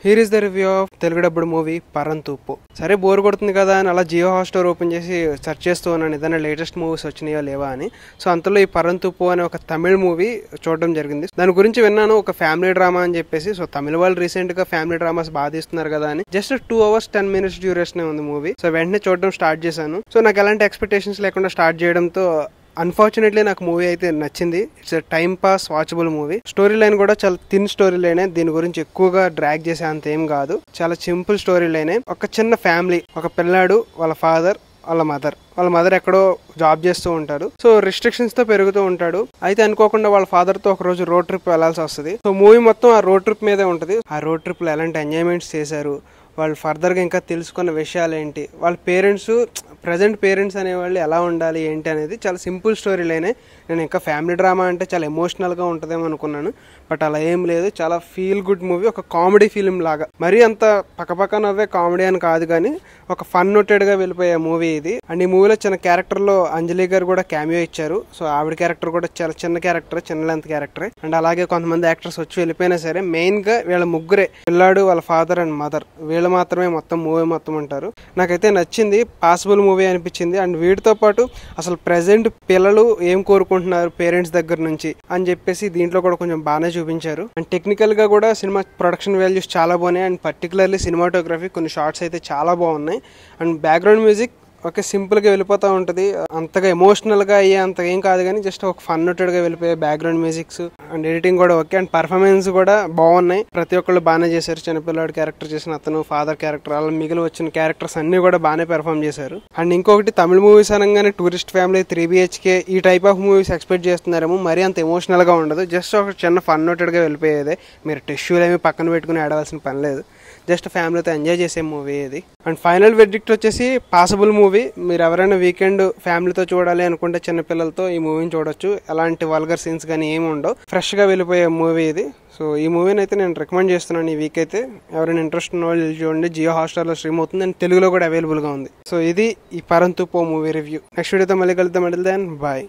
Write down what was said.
Here is the review of Telugu dubbed movie Paranthu Po. సరే bore కొడుతుంది కదా అని అలా జియో హాట్స్టార్ ఓపెన్ చేసి సెర్చ్ చేస్తూ ఉన్నాను ఏదైనా లేటెస్ట్ మూవీస్ వచ్చినాయో లేవా అని. సో అంతలో ఈ పరంతూపు అనే ఒక తమిళ మూవీ చూడడం జరిగింది. దాని గురించి విన్నాను, ఒక ఫ్యామిలీ డ్రామా అని చెప్పేసి. సో తమిళ వాళ్ళు రీసెంట్ గా ఫ్యామిలీ డ్రామాస్ బాగా తీస్తున్నారు కదా అని జస్ట్ 2 hours 10 minutes డ్యూరేషన్ ఉంది మూవీ. సో వెంటనే చూడడం స్టార్ట్ చేశాను. సో నాకు ఎలాంటి ఎక్స్పెక్టేషన్స్ లేకుండా స్టార్ట్ చేయడంతో అన్ఫార్చునేట్లీ నాకు మూవీ అయితే నచ్చింది. It's time pass watchable movie. Story line కూడా చాలా థిన్ స్టోరీ లైనే, దీని గురించి ఎక్కువగా డ్రాగ్ చేసే అంత ఏం కాదు. చాలా సింపుల్ స్టోరీ లైనే. ఒక చిన్న ఫ్యామిలీ, ఒక పిల్లాడు, వాళ్ళ ఫాదర్, వాళ్ళ మదర్ ఎక్కడో జాబ్ చేస్తూ ఉంటారు. సో రిస్ట్రిక్షన్స్ తో పెరుగుతూ ఉంటాడు. అయితే అనుకోకుండా వాళ్ళ ఫాదర్ తో ఒక రోజు రోడ్ ట్రిప్ వెళ్లాల్సి వస్తుంది. సో మూవీ మొత్తం ఆ రోడ్ ట్రిప్ మీదే ఉంటది. ఆ రోడ్ ట్రిప్ లో ఎలాంటి ఎంజాయ్మెంట్స్ చేశారు, వాళ్ళు ఫర్దర్ గా ఇంకా తెలుసుకున్న విషయాలు ఏంటి, వాళ్ళ పేరెంట్స్, ప్రజెంట్ పేరెంట్స్ అనేవాళ్ళు ఎలా ఉండాలి ఏంటి అనేది చాలా సింపుల్ స్టోరీ లైనే. నేను ఇంకా ఫ్యామిలీ డ్రామా అంటే చాలా ఎమోషనల్ గా ఉంటదేమో అనుకున్నాను, బట్ అలా ఏం లేదు. చాలా ఫీల్ గుడ్ మూవీ, ఒక కామెడీ ఫిలిం లాగా. మరీ అంత పక్కపక్క నవ్వే కామెడీ అని కాదు కానీ ఒక ఫన్ నోటెడ్ గా వెళ్ళిపోయే మూవీ ఇది. అండ్ ఈ మూవీలో చిన్న క్యారెక్టర్ లో అంజలి గారు కూడా క్యామియో ఇచ్చారు. సో ఆవిడ క్యారెక్టర్ కూడా చాలా చిన్న క్యారెక్టర్, చిన్న లెంత్ క్యారెక్టరే. అండ్ అలాగే కొంతమంది యాక్టర్స్ వచ్చి వెళ్ళిపోయినా సరే మెయిన్ గా వీళ్ళ ముగ్గురే, పిల్లాడు, వాళ్ళ ఫాదర్ అండ్ మదర్, వీళ్ళు మాత్రమే మొత్తం మూవీ మొత్తం ఉంటారు. నాకైతే నచ్చింది, పాసిబుల్ మూవీ అనిపించింది. అండ్ వీటితో పాటు అసలు ప్రెసెంట్ పిల్లలు ఏం కోరుకుంటున్నారు పేరెంట్స్ దగ్గర నుంచి అని చెప్పేసి దీంట్లో కూడా కొంచెం బాగానే చూపించారు. అండ్ టెక్నికల్ గా కూడా సినిమా ప్రొడక్షన్ వాల్యూస్ చాలా బాగున్నాయి. అండ్ పర్టికులర్లీ సినిమాటోగ్రఫీ, కొన్ని షార్ట్స్ అయితే చాలా బాగున్నాయి. And background music okay simple గా వెళ్ళిపోతా ఉంటది, అంతగా ఎమోషనల్ గా అయ్యే అంతగా ఏం కాదు కానీ జస్ట్ ఒక ఫన్ నోటెడ్ గా వెళ్ళిపోయే బ్యాక్గ్రౌండ్ మ్యూజిక్స్. అండ్ ఎడిటింగ్ కూడా ఓకే. అండ్ పర్ఫార్మెన్స్ కూడా బాగున్నాయి, ప్రతి ఒక్కళ్ళు బాగానే చేశారు. చిన్నపిల్లాడు క్యారెక్టర్ చేసిన అతను, ఫాదర్ క్యారెక్టర్, అలా మిగిలి వచ్చిన క్యారెక్టర్స్ అన్ని కూడా బాగానే పెర్ఫార్మ్ చేశారు. అండ్ ఇంకొకటి, తమిళ మూవీస్ అనగానే టూరిస్ట్ ఫ్యామిలీ, 3 BHK ఈ టైప్ ఆఫ్ మూవీస్ ఎక్స్పెక్ట్ చేస్తున్నారేమో. మరీ అంత ఎమోషనల్ గా ఉండదు, జస్ట్ ఒక చిన్న ఫన్ నోటెడ్ గా వెళ్ళిపోయేదే. మీరు టిష్యూలు ఏమి పక్కన పెట్టుకుని ఆడవలసిన పని లేదు, జస్ట్ ఫ్యామిలీతో ఎంజాయ్ చేసే మూవీ ఇది. అండ్ ఫైనల్ వెర్డిక్ట్ వచ్చేసి పాసిబుల్ మూవీ. మీరు ఎవరైనా వీకెండ్ ఫ్యామిలీతో చూడాలి అనుకుంటే చిన్నపిల్లలతో ఈ మూవీని చూడొచ్చు. ఎలాంటి వల్గర్ సీన్స్ కానీ ఏమి ఉండవు, ఫ్రెష్ గా వెళ్ళిపోయే మూవీ ఇది. సో ఈ మూవీని అయితే నేను రికమెండ్ చేస్తున్నాను ఈ వీక్ అయితే. ఎవరైనా ఇంట్రెస్ట్ ఉన్న వాళ్ళు చూడండి, జియో హాట్స్టార్ లో స్ట్రీమ్ అవుతుంది అండ్ తెలుగులో కూడా అవైలబుల్ గా ఉంది. సో ఇది ఈ పరంతూపు మూవీ రివ్యూ. నెక్స్ట్ వీడియోతో మళ్ళీ కలుద్దాం. బాయ్.